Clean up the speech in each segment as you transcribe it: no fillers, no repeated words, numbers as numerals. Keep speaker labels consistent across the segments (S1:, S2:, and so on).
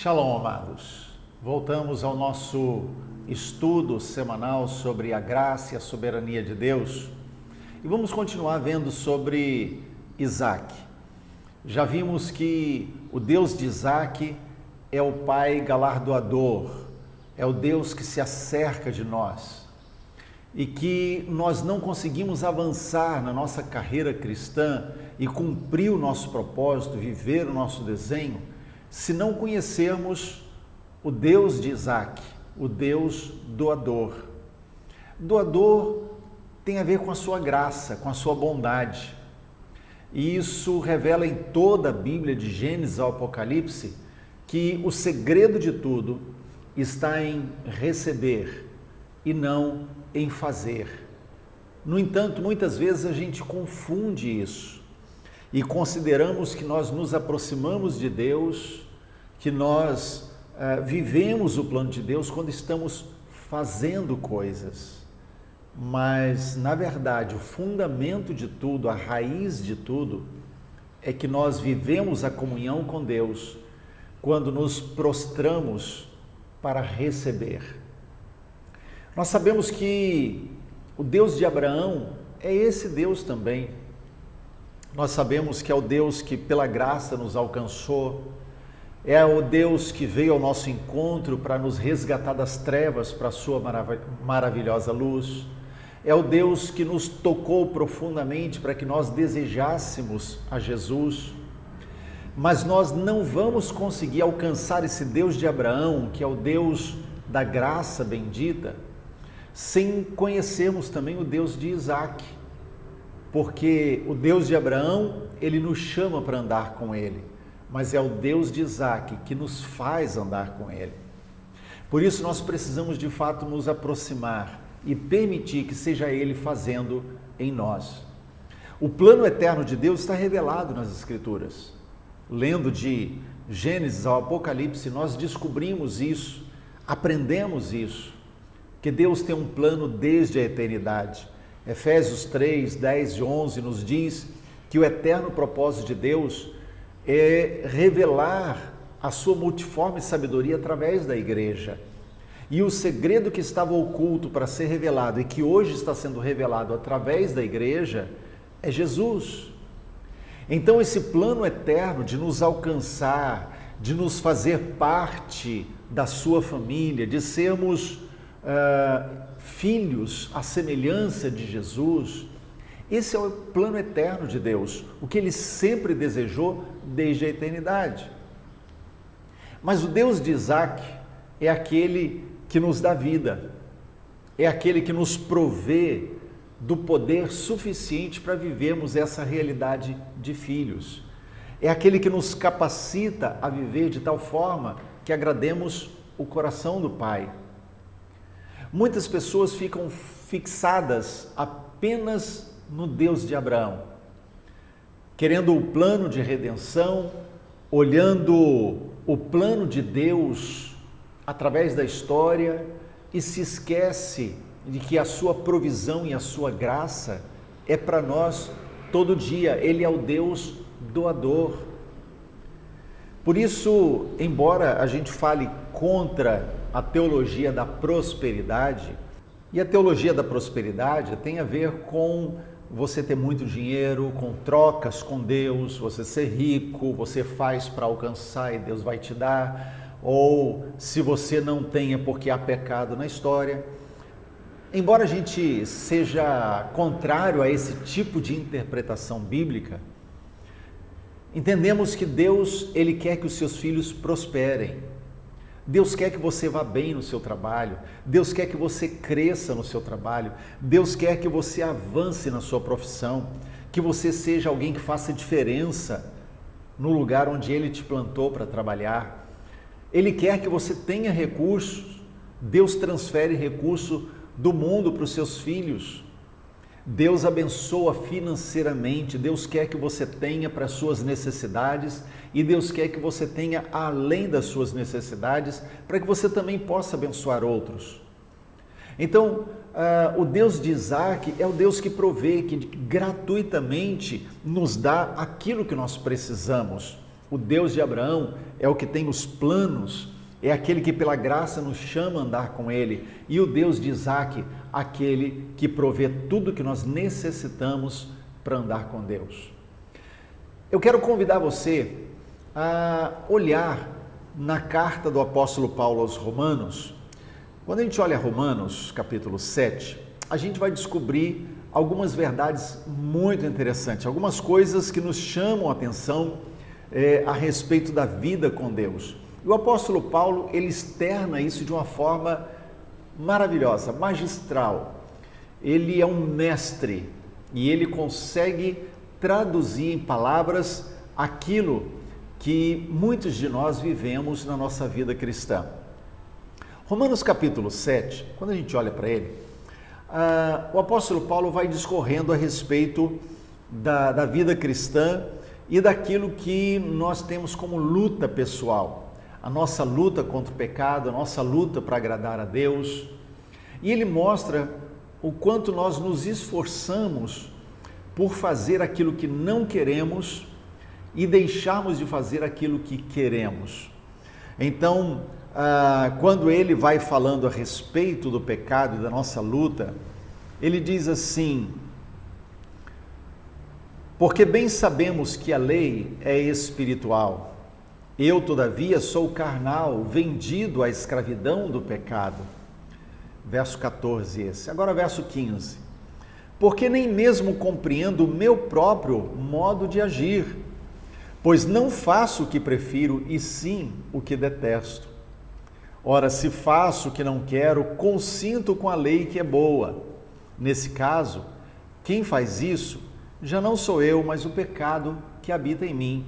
S1: Shalom, amados. Voltamos ao nosso estudo semanal sobre a graça e a soberania de Deus e vamos continuar vendo sobre Isaac. Já vimos que o Deus de Isaac é o Pai galardoador, é o Deus que se acerca de nós e que nós não conseguimos avançar na nossa carreira cristã e cumprir o nosso propósito, viver o nosso desenho, se não conhecermos o Deus de Isaac, o Deus doador. Doador tem a ver com a sua graça, com a sua bondade. E isso revela em toda a Bíblia, de Gênesis ao Apocalipse, que o segredo de tudo está em receber e não em fazer. No entanto, muitas vezes a gente confunde isso e consideramos que nós nos aproximamos de Deus, que nós vivemos o plano de Deus quando estamos fazendo coisas. Mas, na verdade, o fundamento de tudo, a raiz de tudo, é que nós vivemos a comunhão com Deus quando nos prostramos para receber. Nós sabemos que o Deus de Abraão é esse Deus também. Nós sabemos que é o Deus que pela graça nos alcançou, é o Deus que veio ao nosso encontro para nos resgatar das trevas para a sua maravilhosa luz. É o Deus que nos tocou profundamente para que nós desejássemos a Jesus. Mas nós não vamos conseguir alcançar esse Deus de Abraão, que é o Deus da graça bendita, sem conhecermos também o Deus de Isaac. Porque o Deus de Abraão, ele nos chama para andar com ele, mas é o Deus de Isaac que nos faz andar com ele. Por isso nós precisamos de fato nos aproximar e permitir que seja ele fazendo em nós. O plano eterno de Deus está revelado nas Escrituras. Lendo de Gênesis ao Apocalipse, nós descobrimos isso, aprendemos isso, que Deus tem um plano desde a eternidade. Efésios 3, 10 e 11 nos diz que o eterno propósito de Deus é revelar a sua multiforme sabedoria através da igreja. E o segredo que estava oculto para ser revelado e que hoje está sendo revelado através da igreja é Jesus. Então esse plano eterno de nos alcançar, de nos fazer parte da sua família, de sermos filhos à semelhança de Jesus, esse é o plano eterno de Deus, o que Ele sempre desejou desde a eternidade. Mas o Deus de Isaac é aquele que nos dá vida, é aquele que nos provê do poder suficiente para vivermos essa realidade de filhos, é aquele que nos capacita a viver de tal forma que agrademos o coração do Pai. Muitas pessoas ficam fixadas apenas no Deus de Abraão, querendo o plano de redenção, olhando o plano de Deus através da história e se esquece de que a sua provisão e a sua graça é para nós todo dia. Ele é o Deus doador. Por isso, embora a gente fale contra a teologia da prosperidade, e a teologia da prosperidade tem a ver com você ter muito dinheiro, com trocas com Deus, você ser rico, você faz para alcançar e Deus vai te dar, ou se você não tem é porque há pecado na história. Embora a gente seja contrário a esse tipo de interpretação bíblica, entendemos que Deus, Ele quer que os seus filhos prosperem. Deus quer que você vá bem no seu trabalho, Deus quer que você cresça no seu trabalho, Deus quer que você avance na sua profissão, que você seja alguém que faça diferença no lugar onde Ele te plantou para trabalhar. Ele quer que você tenha recursos, Deus transfere recurso do mundo para os seus filhos. Deus abençoa financeiramente, Deus quer que você tenha para as suas necessidades e Deus quer que você tenha além das suas necessidades para que você também possa abençoar outros. Então, o Deus de Isaac é o Deus que provê, que gratuitamente nos dá aquilo que nós precisamos. O Deus de Abraão é o que tem os planos, é aquele que pela graça nos chama a andar com Ele. E o Deus de Isaac, aquele que provê tudo que nós necessitamos para andar com Deus. Eu quero convidar você a olhar na carta do apóstolo Paulo aos Romanos. Quando a gente olha Romanos, capítulo 7, a gente vai descobrir algumas verdades muito interessantes, algumas coisas que nos chamam a atenção a respeito da vida com Deus. E o apóstolo Paulo, ele externa isso de uma forma maravilhosa, magistral. Ele é um mestre e ele consegue traduzir em palavras aquilo que muitos de nós vivemos na nossa vida cristã. Romanos capítulo 7, quando a gente olha para ele, o apóstolo Paulo vai discorrendo a respeito da vida cristã e daquilo que nós temos como luta pessoal, a nossa luta contra o pecado, a nossa luta para agradar a Deus. E ele mostra o quanto nós nos esforçamos por fazer aquilo que não queremos e deixarmos de fazer aquilo que queremos. Então, quando ele vai falando a respeito do pecado e da nossa luta, ele diz assim: porque bem sabemos que a lei é espiritual, eu todavia sou carnal, vendido à escravidão do pecado. Verso 14 esse. Agora verso 15. Porque nem mesmo compreendo o meu próprio modo de agir, pois não faço o que prefiro, e sim o que detesto. Ora, se faço o que não quero, consinto com a lei que é boa. Nesse caso, quem faz isso já não sou eu, mas o pecado que habita em mim.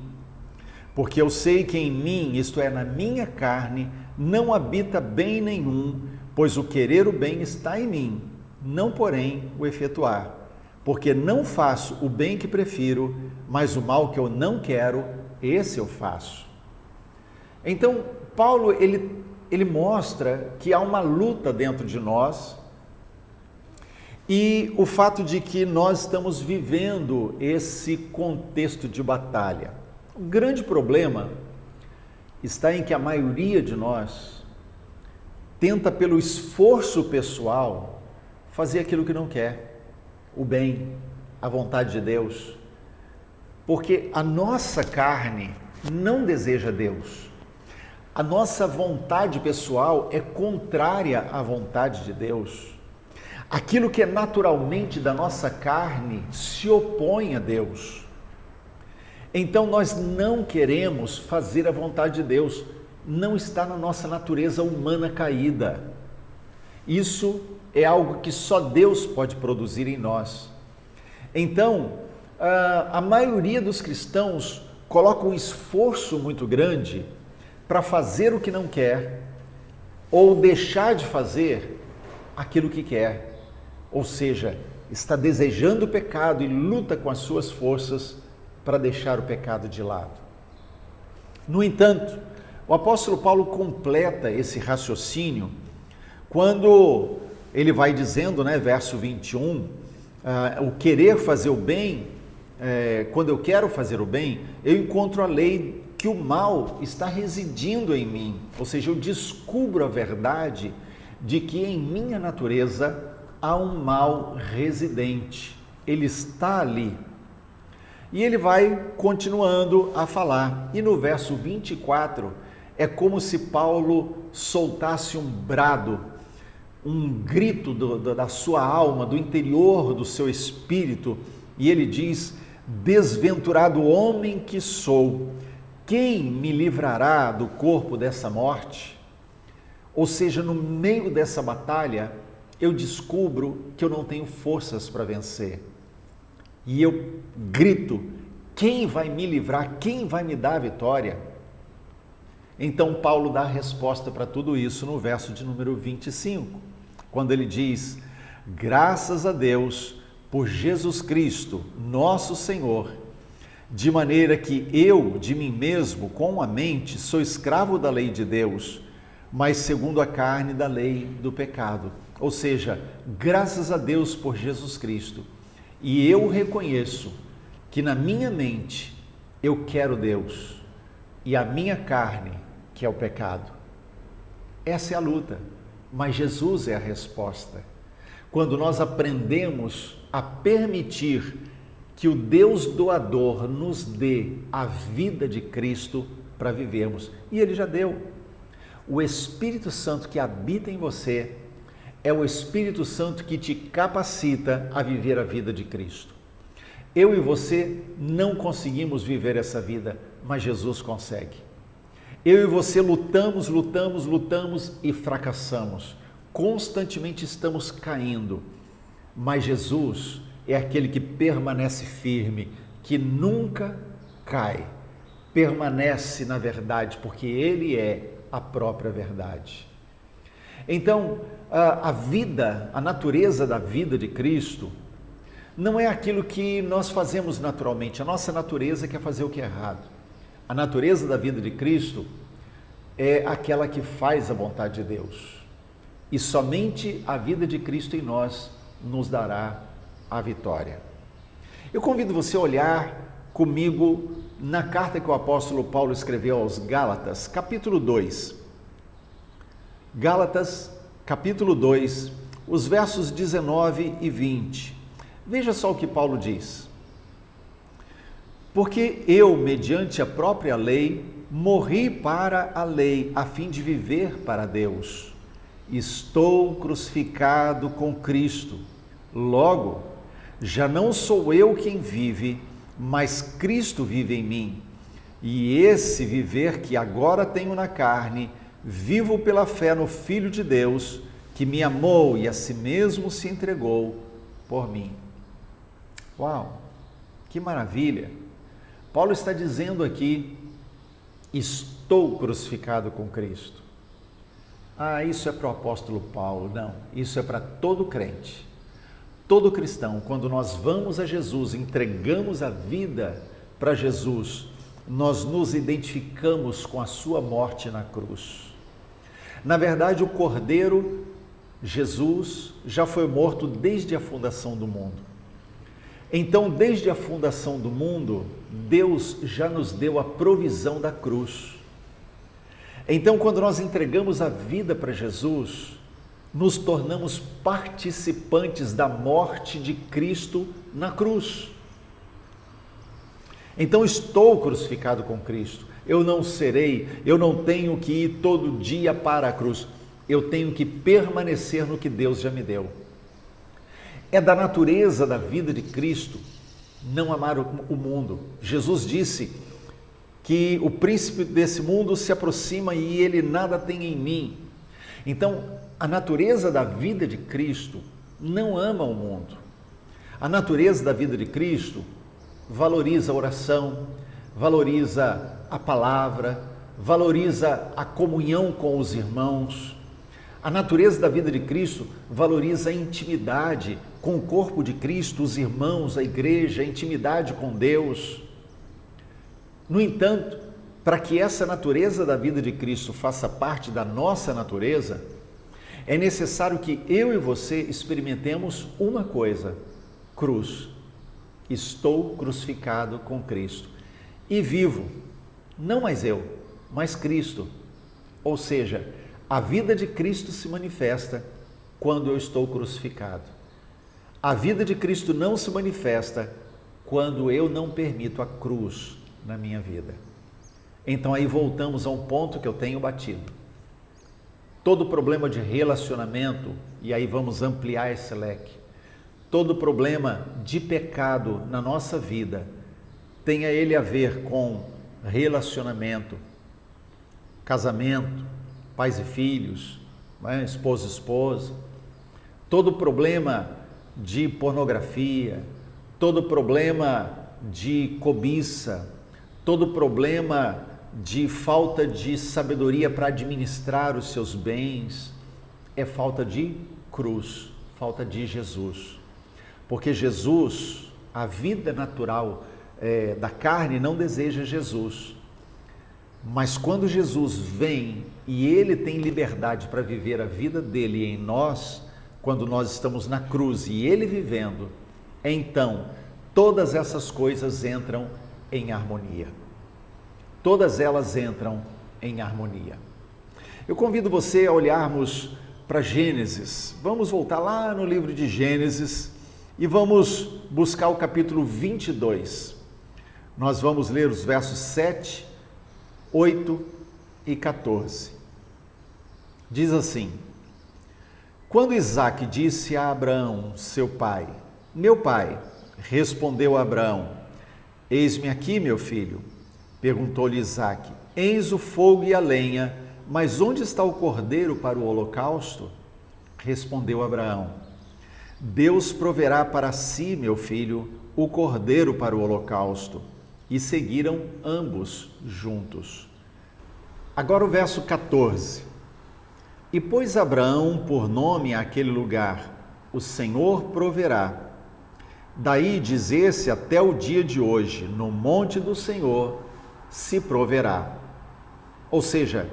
S1: Porque eu sei que em mim, isto é, na minha carne, não habita bem nenhum, pois o querer o bem está em mim, não porém o efetuar. Porque não faço o bem que prefiro, mas o mal que eu não quero, esse eu faço. Então, Paulo, ele mostra que há uma luta dentro de nós e o fato de que nós estamos vivendo esse contexto de batalha. O grande problema está em que a maioria de nós tenta, pelo esforço pessoal, fazer aquilo que não quer, o bem, a vontade de Deus, porque a nossa carne não deseja Deus. A nossa vontade pessoal é contrária à vontade de Deus. Aquilo que é naturalmente da nossa carne se opõe a Deus. Então nós não queremos fazer a vontade de Deus, não está na nossa natureza humana caída. Isso é algo que só Deus pode produzir em nós. Então, a maioria dos cristãos coloca um esforço muito grande para fazer o que não quer ou deixar de fazer aquilo que quer. Ou seja, está desejando o pecado e luta com as suas forças para deixar o pecado de lado. No entanto, o apóstolo Paulo completa esse raciocínio quando ele vai dizendo, verso 21, o querer fazer o bem, quando eu quero fazer o bem, eu encontro a lei que o mal está residindo em mim, ou seja, eu descubro a verdade de que em minha natureza há um mal residente, ele está ali. E ele vai continuando a falar, e no verso 24 é como se Paulo soltasse um brado, um grito da sua alma, do interior do seu espírito, e ele diz: desventurado homem que sou, quem me livrará do corpo dessa morte? Ou seja, no meio dessa batalha, eu descubro que eu não tenho forças para vencer. E eu grito: quem vai me livrar? Quem vai me dar a vitória? Então Paulo dá a resposta para tudo isso no verso de número 25, quando ele diz: graças a Deus por Jesus Cristo, nosso Senhor, de maneira que eu, de mim mesmo, com a mente, sou escravo da lei de Deus, mas segundo a carne da lei do pecado. Ou seja, graças a Deus por Jesus Cristo. E eu reconheço que na minha mente eu quero Deus, e a minha carne, que é o pecado. Essa é a luta, mas Jesus é a resposta. Quando nós aprendemos a permitir que o Deus doador nos dê a vida de Cristo para vivermos, e Ele já deu. O Espírito Santo que habita em você é o Espírito Santo que te capacita a viver a vida de Cristo. Eu e você não conseguimos viver essa vida, mas Jesus consegue. Eu e você lutamos e fracassamos. Constantemente estamos caindo, mas Jesus é aquele que permanece firme, que nunca cai. Permanece na verdade, porque Ele é a própria verdade. Então, a natureza da vida de Cristo não é aquilo que nós fazemos naturalmente. A nossa natureza quer fazer o que é errado. A natureza da vida de Cristo é aquela que faz a vontade de Deus. E somente a vida de Cristo em nós nos dará a vitória. Eu convido você a olhar comigo na carta que o apóstolo Paulo escreveu aos Gálatas, capítulo 2. Gálatas, capítulo 2, os versos 19 e 20. Veja só o que Paulo diz. Porque eu, mediante a própria lei, morri para a lei, a fim de viver para Deus. Estou crucificado com Cristo. Logo, já não sou eu quem vive, mas Cristo vive em mim. E esse viver que agora tenho na carne, vivo pela fé no Filho de Deus, que me amou e a si mesmo se entregou por mim. Uau, que maravilha! Paulo está dizendo aqui, estou crucificado com Cristo. Isso é para o apóstolo Paulo. Não, isso é para todo crente. Todo cristão, quando nós vamos a Jesus, entregamos a vida para Jesus, nós nos identificamos com a sua morte na cruz. Na verdade, o Cordeiro, Jesus, já foi morto desde a fundação do mundo. Então, desde a fundação do mundo, Deus já nos deu a provisão da cruz. Então, quando nós entregamos a vida para Jesus, nos tornamos participantes da morte de Cristo na cruz. Então, estou crucificado com Cristo. Eu não tenho que ir todo dia para a cruz. Eu tenho que permanecer no que Deus já me deu. É da natureza da vida de Cristo não amar o mundo. Jesus disse que o príncipe desse mundo se aproxima e ele nada tem em mim. Então, a natureza da vida de Cristo não ama o mundo. A natureza da vida de Cristo valoriza a oração, valoriza a palavra, valoriza a comunhão com os irmãos. A natureza da vida de Cristo valoriza a intimidade com o corpo de Cristo, os irmãos, a igreja, a intimidade com Deus. No entanto, para que essa natureza da vida de Cristo faça parte da nossa natureza, é necessário que eu e você experimentemos uma coisa: cruz. Estou crucificado com Cristo e vivo, não mais eu, mas Cristo. Ou seja, a vida de Cristo se manifesta quando eu estou crucificado. A vida de Cristo não se manifesta quando eu não permito a cruz na minha vida. Então aí voltamos a um ponto que eu tenho batido. Todo problema de relacionamento, e aí vamos ampliar esse leque, todo problema de pecado na nossa vida, tenha ele a ver com relacionamento, casamento, pais e filhos, esposo e esposa, todo problema de pornografia, todo problema de cobiça, todo problema de falta de sabedoria para administrar os seus bens, é falta de cruz, falta de Jesus. Porque Jesus, a vida natural da carne não deseja Jesus. Mas quando Jesus vem e Ele tem liberdade para viver a vida dele em nós, quando nós estamos na cruz e Ele vivendo, então todas essas coisas entram em harmonia. todas elas entram em harmonia. Eu convido você a olharmos para Gênesis. Vamos voltar lá no livro de Gênesis e vamos buscar o capítulo 22. Nós vamos ler os versos 7, 8 e 14. Diz assim: Quando Isaque disse a Abraão, seu pai, meu pai, respondeu Abraão, eis-me aqui, meu filho. Perguntou-lhe Isaque, eis o fogo e a lenha, mas onde está o cordeiro para o holocausto? Respondeu Abraão, Deus proverá para si, meu filho, o cordeiro para o holocausto. E seguiram ambos juntos. Agora o verso 14. E pôs Abraão por nome àquele lugar, o Senhor proverá. Daí diz esse até o dia de hoje, no monte do Senhor se proverá. Ou seja,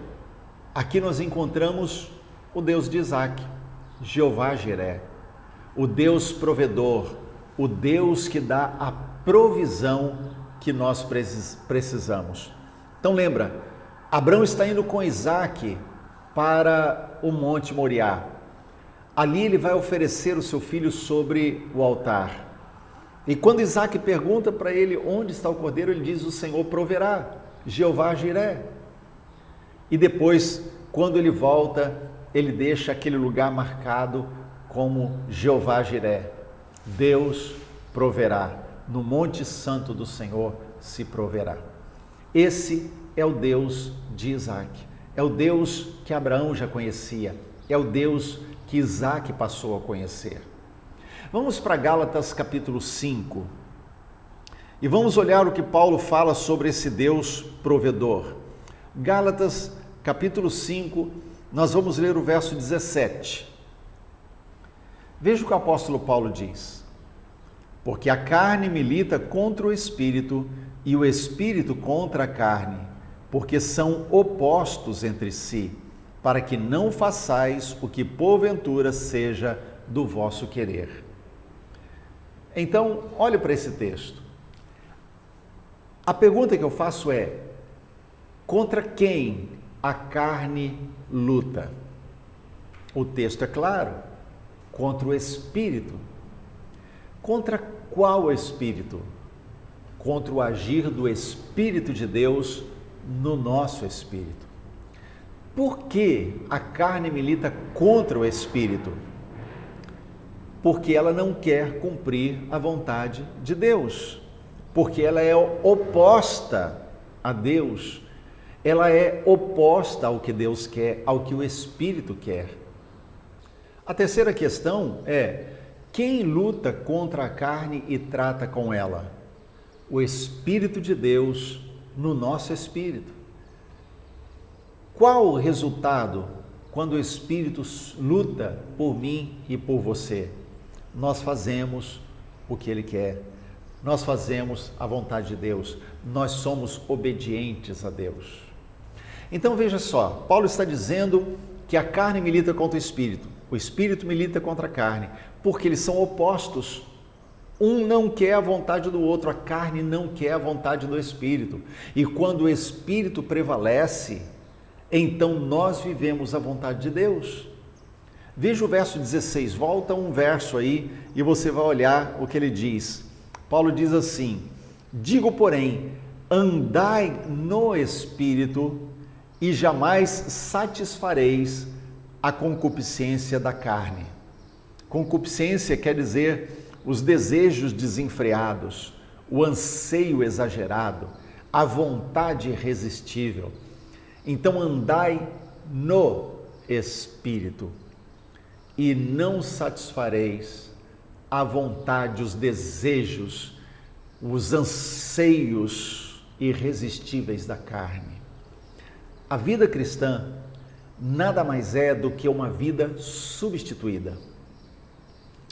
S1: aqui nós encontramos o Deus de Isaque, Jeová Jiré, o Deus provedor, o Deus que dá a provisão que nós precisamos. Então lembra, Abraão está indo com Isaque para o Monte Moriá. Ali ele vai oferecer o seu filho sobre o altar. E quando Isaque pergunta para ele onde está o cordeiro, ele diz, o Senhor proverá, Jeová Jiré. E depois, quando ele volta, ele deixa aquele lugar marcado como Jeová Jiré. Deus proverá, no Monte Santo do Senhor se proverá. Esse é o Deus de Isaque, é o Deus que Abraão já conhecia, é o Deus que Isaque passou a conhecer. Vamos para Gálatas capítulo 5 e vamos olhar o que Paulo fala sobre esse Deus provedor. Gálatas capítulo 5, nós vamos ler o verso 17. Veja o que o apóstolo Paulo diz. Porque a carne milita contra o espírito e o espírito contra a carne, porque são opostos entre si, para que não façais o que porventura seja do vosso querer. Então, olhe para esse texto. A pergunta que eu faço é: contra quem a carne luta? O texto é claro, contra o espírito. Contra qual espírito? Contra o agir do Espírito de Deus no nosso espírito. Por que a carne milita contra o espírito? Porque ela não quer cumprir a vontade de Deus. Porque ela é oposta a Deus. Ela é oposta ao que Deus quer, ao que o Espírito quer. A terceira questão é: quem luta contra a carne e trata com ela? O Espírito de Deus no nosso espírito. Qual o resultado quando o Espírito luta por mim e por você? Nós fazemos o que Ele quer. Nós fazemos a vontade de Deus. Nós somos obedientes a Deus. Então veja só, Paulo está dizendo que a carne milita contra o espírito milita contra a carne, porque eles são opostos. Um não quer a vontade do outro, a carne não quer a vontade do espírito. E quando o espírito prevalece, então nós vivemos a vontade de Deus. Veja o verso 16, volta um verso aí e você vai olhar o que ele diz. Paulo diz assim: digo, porém, andai no espírito e jamais satisfareis a concupiscência da carne. Concupiscência quer dizer os desejos desenfreados, o anseio exagerado, a vontade irresistível. Então andai no espírito e não satisfareis a vontade, os desejos, os anseios irresistíveis da carne. A vida cristã nada mais é do que uma vida substituída.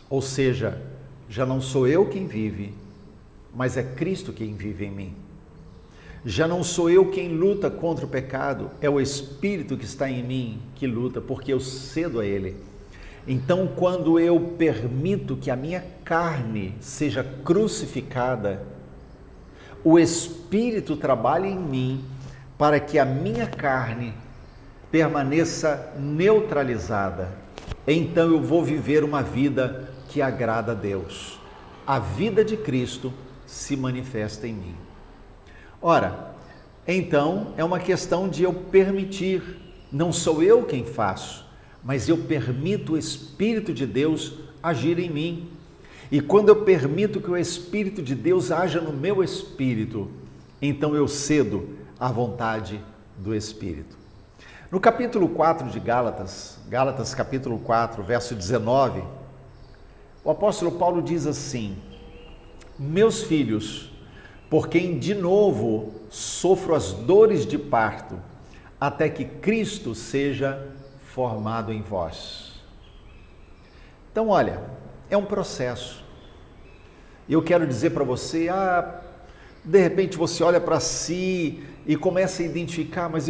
S1: Ou seja, já não sou eu quem vive, mas é Cristo quem vive em mim. Já não sou eu quem luta contra o pecado, é o Espírito que está em mim que luta, porque eu cedo a Ele. Então, quando eu permito que a minha carne seja crucificada, o Espírito trabalha em mim para que a minha carne permaneça neutralizada. Então eu vou viver uma vida que agrada a Deus. A vida de Cristo se manifesta em mim. Ora, então é uma questão de eu permitir. Não sou eu quem faço, mas eu permito o Espírito de Deus agir em mim. E quando eu permito que o Espírito de Deus haja no meu espírito, então eu cedo à vontade do Espírito. No capítulo 4 de Gálatas, Gálatas capítulo 4, verso 19, o apóstolo Paulo diz assim: meus filhos, por quem de novo sofro as dores de parto, até que Cristo seja formado em vós. Então, olha, é um processo. Eu quero dizer para você, de repente você olha para si e começa a identificar, mas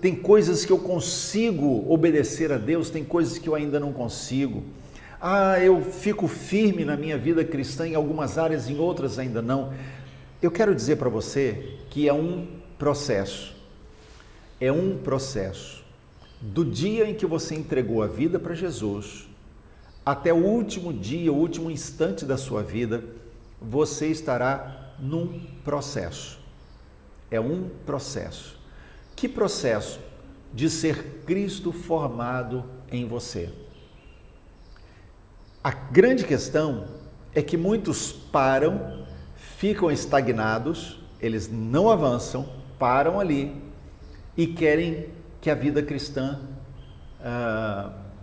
S1: tem coisas que eu consigo obedecer a Deus, tem coisas que eu ainda não consigo. Eu fico firme na minha vida cristã em algumas áreas, em outras ainda não. Eu quero dizer para você que é um processo. É um processo. Do dia em que você entregou a vida para Jesus, até o último dia, o último instante da sua vida, você estará num processo. É um processo. Que processo? De ser Cristo formado em você. A grande questão é que muitos param, ficam estagnados, eles não avançam, param ali e querem que a vida cristã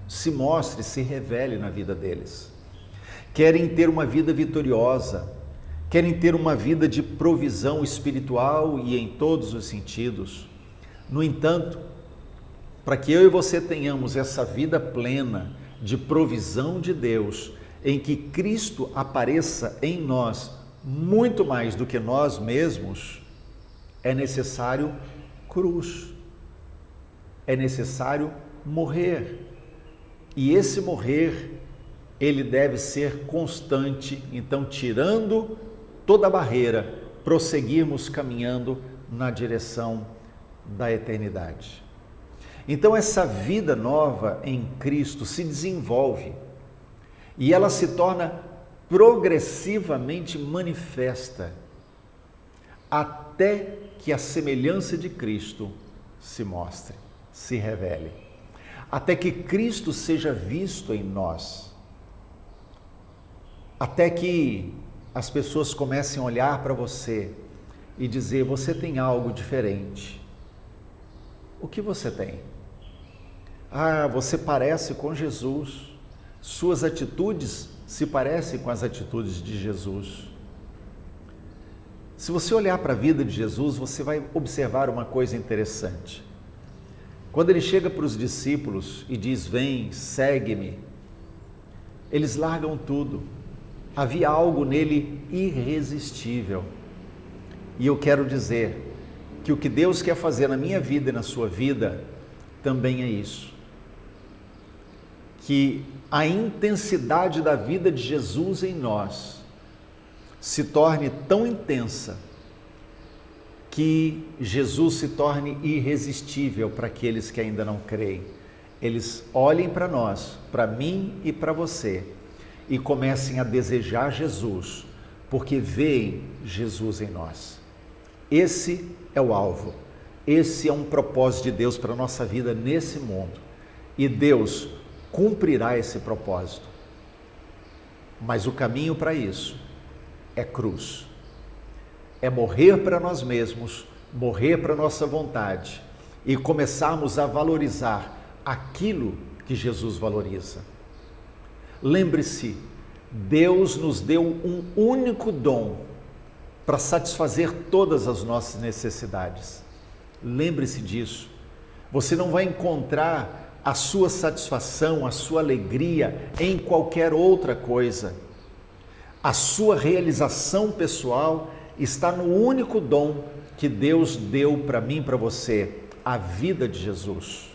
S1: se mostre, se revele na vida deles. Querem ter uma vida vitoriosa, querem ter uma vida de provisão espiritual e em todos os sentidos. No entanto, para que eu e você tenhamos essa vida plena de provisão de Deus, em que Cristo apareça em nós muito mais do que nós mesmos, é necessário cruz, é necessário morrer. E esse morrer, ele deve ser constante. Então, tirando toda a barreira, prosseguirmos caminhando na direção da eternidade. Então, essa vida nova em Cristo se desenvolve e ela se torna progressivamente manifesta até que a semelhança de Cristo se mostre, se revele, até que Cristo seja visto em nós, até que as pessoas comecem a olhar para você e dizer: você tem algo diferente. O que você tem? Você parece com Jesus, suas atitudes se parecem com as atitudes de Jesus. Se você olhar para a vida de Jesus, você vai observar uma coisa interessante. Quando ele chega para os discípulos e diz: vem, segue-me, eles largam tudo. Havia algo nele irresistível. E eu quero dizer que o que Deus quer fazer na minha vida e na sua vida também é isso. Que a intensidade da vida de Jesus em nós se torne tão intensa que Jesus se torne irresistível para aqueles que ainda não creem. Eles olhem para nós, para mim e para você, e comecem a desejar Jesus, porque veem Jesus em nós. Esse é o alvo, esse é um propósito de Deus para a nossa vida nesse mundo, e Deus cumprirá esse propósito. Mas o caminho para isso é cruz, é morrer para nós mesmos, morrer para a nossa vontade e começarmos a valorizar aquilo que Jesus valoriza. Lembre-se, Deus nos deu um único dom para satisfazer todas as nossas necessidades. Lembre-se disso. Você não vai encontrar a sua satisfação, a sua alegria em qualquer outra coisa. A sua realização pessoal está no único dom que Deus deu para mim e para você, a vida de Jesus.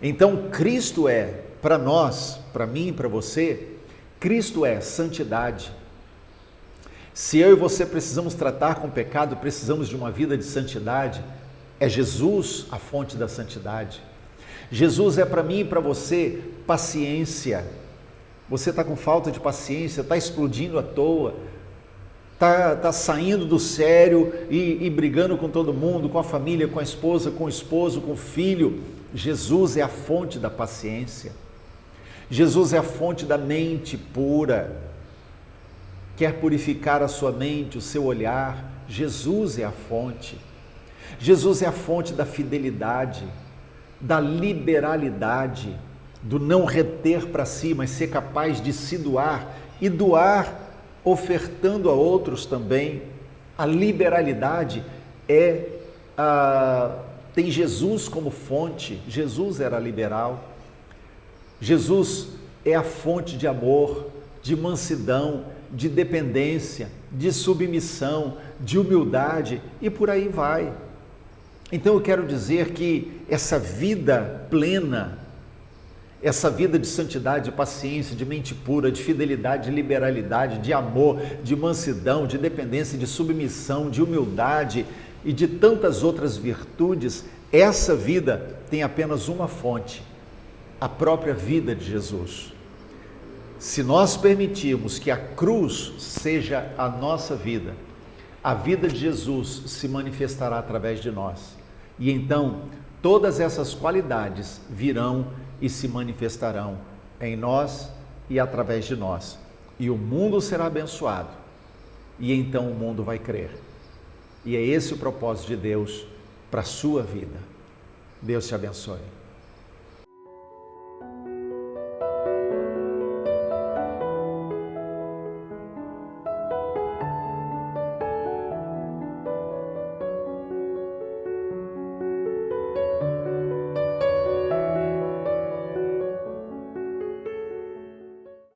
S1: Então, Cristo é, para nós, para mim e para você, Cristo é santidade. Se eu e você precisamos tratar com o pecado, precisamos de uma vida de santidade, É Jesus a fonte da santidade. Jesus é para mim e para você paciência. Você está com falta de paciência, está explodindo à toa, está saindo do sério e brigando com todo mundo, com a família, com a esposa, com o esposo, com o filho. Jesus é a fonte da paciência. Jesus é a fonte da mente pura. Quer purificar a sua mente, o seu olhar? Jesus é a fonte. Jesus é a fonte da fidelidade, da liberalidade, do não reter para si, mas ser capaz de se doar e doar ofertando a outros também. A liberalidade tem Jesus como fonte. Jesus era liberal. Jesus é a fonte de amor, de mansidão, de dependência, de submissão, de humildade e por aí vai. Então eu quero dizer que essa vida plena, essa vida de santidade, de paciência, de mente pura, de fidelidade, de liberalidade, de amor, de mansidão, de dependência, de submissão, de humildade e de tantas outras virtudes, essa vida tem apenas uma fonte, a própria vida de Jesus. Se nós permitirmos que a cruz seja a nossa vida, a vida de Jesus se manifestará através de nós. E então, todas essas qualidades virão e se manifestarão em nós e através de nós. E o mundo será abençoado. E então o mundo vai crer. E é esse o propósito de Deus para a sua vida. Deus te abençoe.